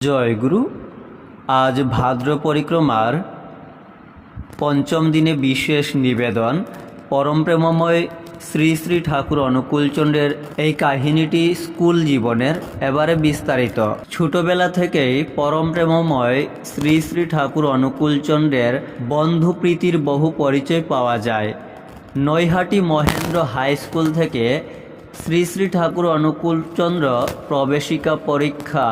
জয়গুরু। আজ ভাদ্র পরিক্রমার পঞ্চম দিনে বিশেষ নিবেদন পরম প্রেমময় শ্রী শ্রী ঠাকুর অনুকূলচন্দ্রের এই কাহিনীটি স্কুল জীবনের এবারে বিস্তারিত। ছোটবেলা থেকেই পরম প্রেমময় শ্রী শ্রী ঠাকুর অনুকূলচন্দ্রের বন্ধুপ্রীতির বহু পরিচয় পাওয়া যায়। নৈহাটি মহেন্দ্র হাই স্কুল থেকে শ্রী শ্রী ঠাকুর অনুকূলচন্দ্র প্রবেশিকা পরীক্ষা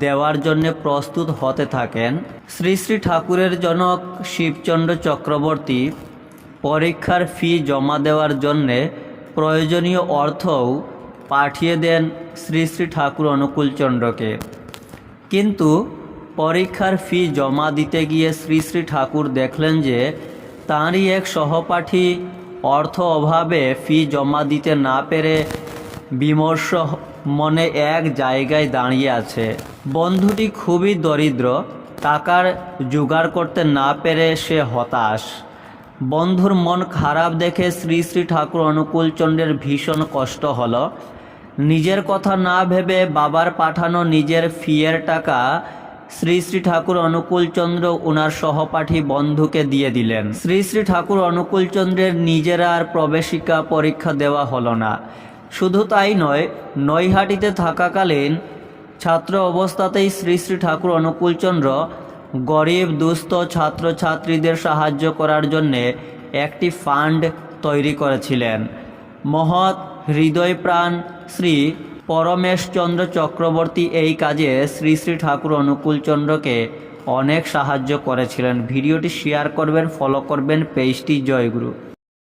দেওয়ার জন্য প্রস্তুত হতে থাকেন। শ্রী শ্রী ঠাকুরের জনক শিবচন্দ্র চক্রবর্তী পরীক্ষার ফি জমা দেওয়ার জন্যে প্রয়োজনীয় অর্থও পাঠিয়ে দেন শ্রী শ্রী ঠাকুর অনুকূলচন্দ্রকে। কিন্তু পরীক্ষার ফি জমা দিতে গিয়ে শ্রী শ্রী ঠাকুর দেখলেন যে তাঁরই এক সহপাঠী অর্থ অভাবে ফি জমা দিতে না পেরে বিমর্ষ মনে এক জায়গায় দাঁড়িয়ে আছে। বন্ধুটি খুবই দরিদ্র, টাকার জোগাড় করতে না পেরে সে হতাশ। বন্ধুর মন খারাপ দেখে শ্রী শ্রী ঠাকুর অনুকূলচন্দ্রের ভীষণ কষ্ট হলো। নিজের কথা না ভেবে বাবার পাঠানো নিজের ফিয়ের টাকা শ্রী শ্রী ঠাকুর অনুকূলচন্দ্র ওনার সহপাঠী বন্ধুকে দিয়ে দিলেন। শ্রী শ্রী ঠাকুর অনুকূলচন্দ্রের নিজের আর প্রবেশিকা পরীক্ষা দেওয়া হলো না। শুধু তাই নয়, নৈহাটিতে থাকাকালীন ছাত্র অবস্থাতেই শ্রী শ্রী ঠাকুর অনুকূলচন্দ্র গরিব দুস্থ ছাত্রছাত্রীদের সাহায্য করার জন্যে একটি ফান্ড তৈরি করেছিলেন। মহৎ হৃদয়প্রাণ শ্রী পরমেশচন্দ্র চক্রবর্তী এই কাজে শ্রী শ্রী ঠাকুর অনুকূলচন্দ্রকে অনেক সাহায্য করেছিলেন। ভিডিওটি শেয়ার করবেন, ফলো করবেন পেজটি। জয়গুরু।